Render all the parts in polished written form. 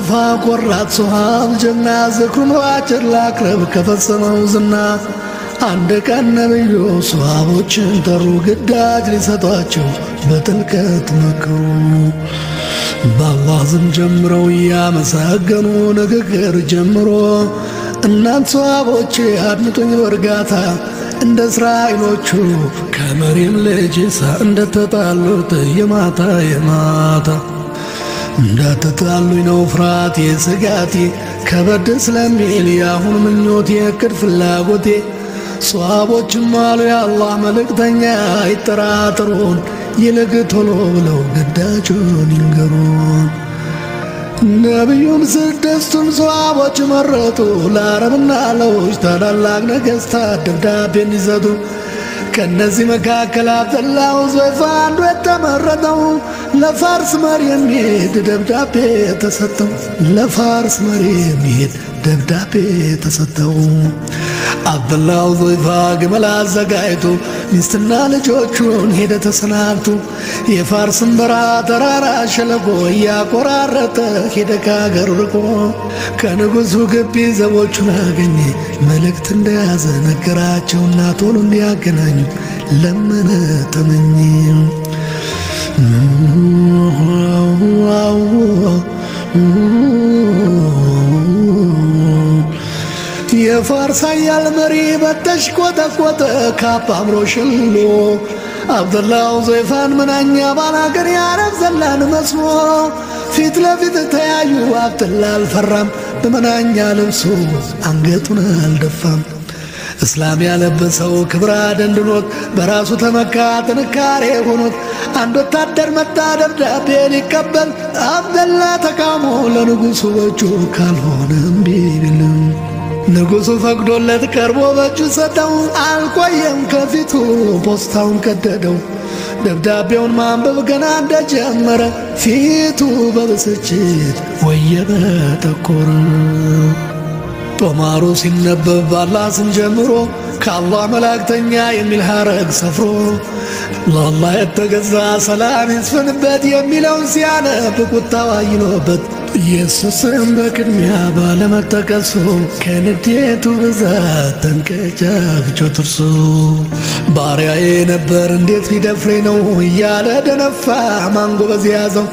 ضيفا قرات صحاب جنة ذكر واجر لاقرب كفصمው ዝና አንድ ቀን ነብዩ ሷሃቦችን ጠሩ ግዳጅ ሊሰጧቸው በጥልቀት መከሩ በአላህ ስም ጀምረው ያመሰገኑ ንግግር ጀምሮ እናንተ ሷሃቦቼ አድምጡኝ በእርጋታ እንደ እስራኤሎቹ ከመሪም ልጅ እንደተጣሉት የማታ እንዳትጣሉኝ ነው ፍርሃቴ ስጋቴ ከበድ ስለሚል ያሁን ምኞቴ እቅድ ፍላጎቴ ሷሃቦችም አሉ የአላህ መልእክተኛ አይጠራጠሩን ይልቅ ቶሎ ብለው ግዳጁን ይንገሩን ነብዩም ስድስቱን ሷሃቦች መረጡ ለአረብና ለውጭ ታላላቅ ነገሥታት ደብዳቤ እንዲሰጡ ከነዚህ መካከል አብደላህ ዙይፋ አንዱ የተመረጠው ለፋርስ መሪ የሚሄድ ደብዳቤ ተሰጠው ለፋርስ መሪ የሚሄድ ደብዳቤ ተሰጠው አብደላህ ዙይፋ ግመል አዘጋጅቶ ሚስትና ልጆቹን ሄደ ተሰናብቶ የፋርስን በረሃ ተራራ ሸለቆ ያቆራረጠ ሄደ ከአገሩ ርቆ ከንጉሡ ግቢ ዘቦቹን አገኘ መልእክት እንደያዘ ነገራቸውና ቶሎ እንዲያገናኙ ለመነ ተመኘ የፋርስ ኃያል መሪ በተሽ ቆጠቆጠ ካባ አምሮ ሽሎ አብደላህ ዙይፋን ምናኛ ባላገር ያረብ ዘላን መስሎ ፊት ለፊት ተያዩ አብደላህ አልፈራም በመናኛ ልብሱ አንገቱን አልደፋም እስላም ያለበሰው ክብራ ደንድኖት በራሱ ተመካ ጥንካሬ ሆኖት አንድ ወታደር መጣ ደብዳቤ ሊቀበል አብደላህ ተቃውሞ ለንጉሡ በእጁ ካልሆነ እምቢ ቢልም ንጉሡ ፈቅዶለት ቀርቦ በእጁ ሰጠው አልቆየም ከፊቱ ፖስታውን ቀደደው ደብዳቤውን ማንበብ ገና እንደጀመረ ፊቱ በብስጭት ወየበ ጠቆረ ጦማሩ ሲነበብ በአላህ ስም ጀምሮ ከአላህ መላእክተኛ የሚል ሐረግ ሰፍሮ ለአላህ የተገዛ ሰላም ይስፈንበት የሚለውን ሲያነብ ቁጣው አይሎበት ኢየሱስም በቅድሚያ ባለመጠቀሱ ከንዴቱ ብዛት ተንቀጫግጮ ጥርሱ ባሪያዬ ነበር እንዴት ቢደፍሬ ነው እያለ ደነፋ ማንጎበዝ ያዘው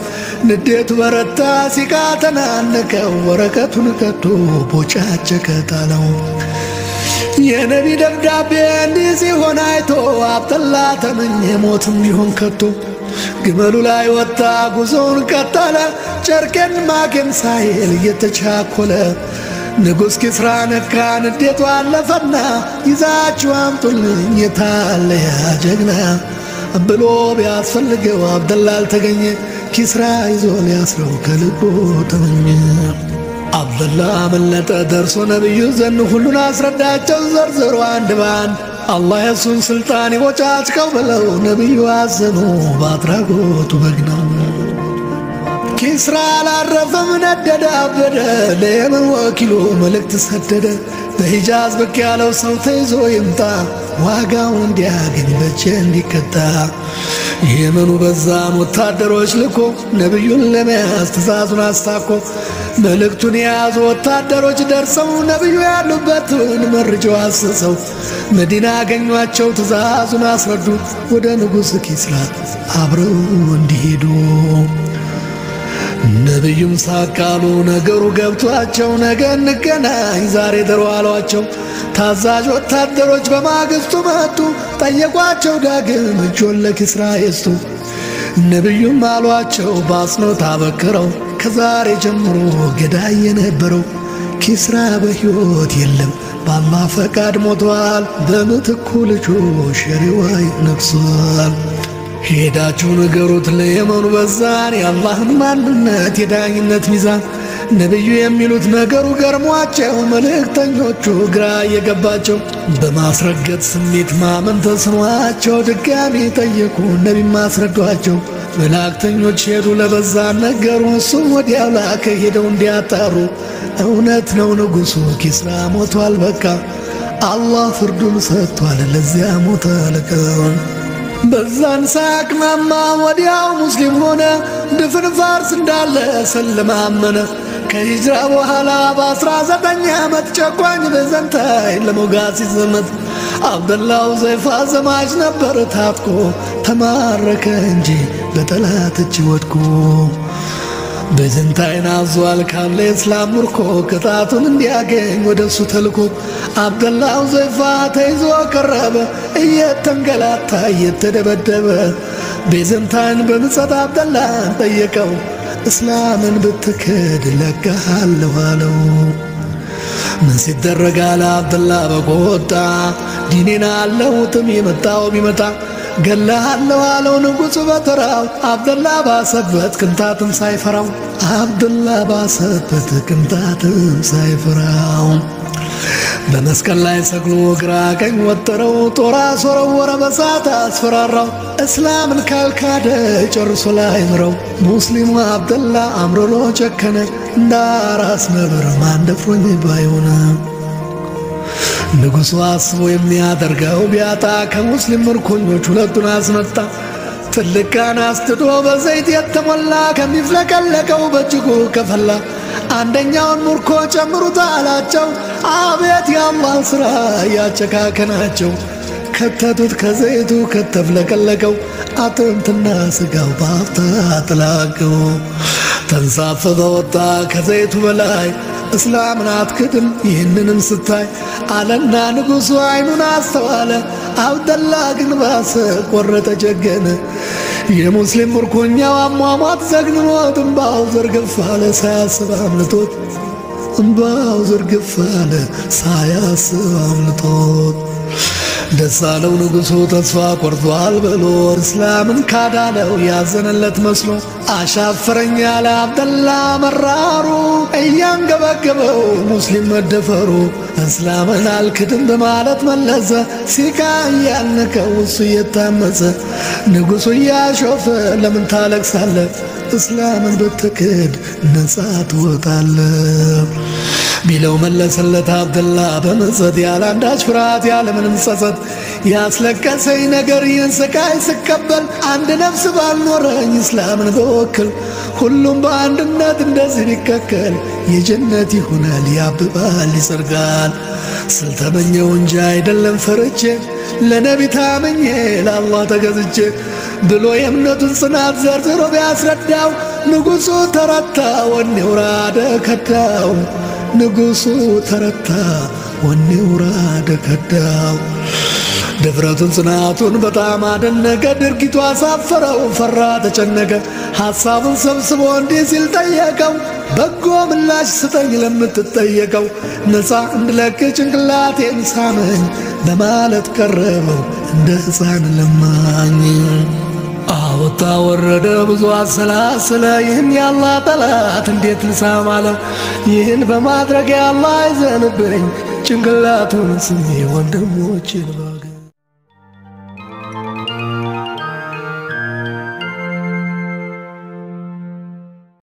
ንዴቱ በረታ ሲቃ ተናነቀው ወረቀቱን ቀዶ ቦጫጨቀ ጣለው የነቢ ደብዳቤ እንዲህ ሲሆን አይቶ አብደላህ ተመኘ ሞትም ቢሆን ከቶ ግመሉ ላይ ወጣ ጉዞውን ቀጠለ ጨርቄን ማቄን ሳይል እየተቻኮለ ንጉሥ ኪስራ ነካ ንዴቱ አለፈና ይዛችሁ አምጡልኝ የታለ ያ ጀግና ብሎ ቢያስፈልገው አብደላህ አልተገኘ ኪስራ ይዞ ሊያስረው ከልቡ ተመኘ አብደላህ አመለጠ ደርሶ ነብዩ ዘንድ ሁሉን አስረዳቸው ዘርዝሮ አንድ ባንድ አላህ የሱን ስልጣን ይቦጫጭቀው ብለው ነብዩ አዘኑ ባድራጎቱ በግነው ኪስራ አላረፈም ነደደ አበደ ለየመን ወኪሉ መልእክት ሰደደ በሂጃዝ ብቅ ያለው ሰው ተይዞ ይምጣ ዋጋው እንዲያገኝ በእጄ እንዲቀጣ የመኑ በዛም ወታደሮች ልኮ ነብዩን ለመያዝ ትእዛዙን አስታኮ መልእክቱን የያዙ ወታደሮች ደርሰው ነብዩ ያሉበትን መርጀው አሰሰው መዲና አገኟቸው ትእዛዙን አስረዱ ወደ ንጉሥ ኪስራ አብረው እንዲሄዱ ነብዩም ሳቃሉ ነገሩ ገብቷቸው ነገ እንገናኝ ዛሬ ደሩ አሏቸው ታዛዥ ወታደሮች በማግስቱ መጡ ጠየቋቸው ዳግም እጁን ለኪስራ ይስጡ ነብዩም አሏቸው በአጽንኦት አበክረው ከዛሬ ጀምሮ ገዳይ የነበረው ኪስራ በሕይወት የለም በአላህ ፈቃድ ሞቷል በምትኩ ልጁ ሸሪዋይ ነግሷል ሄዳችሁ ንገሩት ለየመኑ በዛን የአላህን ማንነት የዳኝነት ሚዛን ነብዩ የሚሉት ነገሩ ገርሟቸው መልእክተኞቹ ግራ የገባቸው በማስረገጥ ስሜት ማመን ተስኗቸው ድጋሚ ጠየቁ ነብይ ማስረዷቸው መልእክተኞች ሄዱ ለበዛን ነገሩ እሱም ወዲያው ላከ ሄደው እንዲያጣሩ እውነት ነው ንጉሡ ኪስራ ሞቷል በቃ አላህ ፍርዱን ሰጥቷል ለዚያ ሞተ አለቃ በዛን ሳቅማማ ወዲያው ሙስሊም ሆነ ድፍን ፋርስ እንዳለ ሰለማመነ ከሂጅራ በኋላ በ19 ዓመት ጨቋኝ ቤዘንታይን ለመውጋት ሲዘመት አብደላህ ሁዘይፋ ዘማች ነበር ታጥቆ ተማረከ እንጂ በጠላት እጅ ወድቆ ቤዘንታይን አዟል ካለ እስላም ምርኮ ቅጣቱን እንዲያገኝ ወደሱ ተልኮ አብደላህ ሁዘይፋ ተይዞ ቀረበ እየተንገላታ እየተደበደበ ቤዘንታይን በምጸት አብደላህን ጠየቀው እስላምን ብትክድ ለቀሃለሁ አለው ምን ሲደረግ አለ አብደላህ በቆጣ ዲኔን አለውጥም የመጣው ቢመጣ ገለሃለሁ አለው ንጉሡ በተራው አብደላህ ባሰበት ቅንጣትም ሳይፈራው አብደላህ ባሰበት ቅንጣትም ሳይፈራው በመስቀል ላይ ሰቅሎ ግራ ቀኝ ወጠረው ጦር አስወረወረ በሳት አስፈራራው እስላምን ካልካደ ጨርሶ ላይ ምረው ሙስሊሙ አብደላህ አምርሮ ጨከነ እንዳራስ ነብር ማን ደፍሮኝ ባይሆነ ንጉሡ አስቦ የሚያደርገው ቢያጣ ከሙስሊም ምርኮኞች ሁለቱን አስመጣ ትልቅ ጋን አስጥዶ በዘይት የተሞላ ከሚፍለቀለቀው በእጅጉ ከፈላ አንደኛውን ምርኮ ጨምሩት አላቸው አቤት የአላህ ሥራ ያጨካከናቸው ከተቱት ከዘይቱ ከተፍለቀለቀው አጥንትና ስጋው ባፍታ ተላቀው ተንሳፈፈ ወጣ ከዘይቱ በላይ እስላምን አትክድም ይህንንም ስታይ አለና ንጉሡ አይኑን አስተዋለ አብደላህ ግን ባሰ ቆረጠ ጀገነ የሙስሊም ምርኮኛው አሟሟት ዘግንኖት እምባው ዘርግፍ አለ ሳያስብ አምልጦት እምባው ዘርግፍ አለ ሳያስብ አምልጦት ደስ አለው ንጉሡ ተስፋ ቆርጧል ብሎ እስላምን ካዳለው ያዘነለት መስሎ አሻፈረኝ አለ አብደላህ መራሩ እያንገበገበው ሙስሊም መደፈሩ እስላምን አልክድም በማለት መለሰ ሲቃ እያልነከው እሱ እየታመፀ ንጉሡ እያሾፈ ለምን ታለቅሳለህ እስላምን ብትክድ ነፃ ትወጣለህ ቢለው መለሰለት አብደላህ በመጸት ያለ አንዳች ፍርሃት ያለ ምንም ጸጸት ያስለቀሰኝ ነገር ይህን ስቃይ ስቀበል አንድ ነፍስ ባልኖረኝ እስላምን በወክል ሁሉም በአንድነት እንደዚህ ቢከከል የጀነት ይሆናል ያብባል ይጸድቃል ስልተመኘው እንጂ አይደለም ፈርቼ ለነቢ ታመኜ ለአላህ ተገዝቼ ብሎ የእምነቱን ጽናት ዘርዝሮ ቢያስረዳው ንጉሡ ተረታ ወኔው ራደ ከዳው ንጉሡ ተረታ ወኔው ራደ ከዳው ድፍረቱን ጽናቱን በጣም አደነቀ ድርጊቱ አሳፈረው ፈራ ተጨነቀ ሐሳቡን ሰብስቦ እንዲህ ሲል ጠየቀው በጎ ምላሽ ስጠኝ ለምትጠየቀው ነፃ እንድለቅ ጭንቅላቴን ሳመኝ በማለት ቀረበው እንደ ሕፃን ለማኝ አወጣ ወረደ ብዙ አሰላሰለ ይህን የአላህ ጠላት እንዴት ልሳም አለ ይህን በማድረግ የአላህ ይዘንብኝ ጭንቅላቱን ስሜ ወንድሞቼን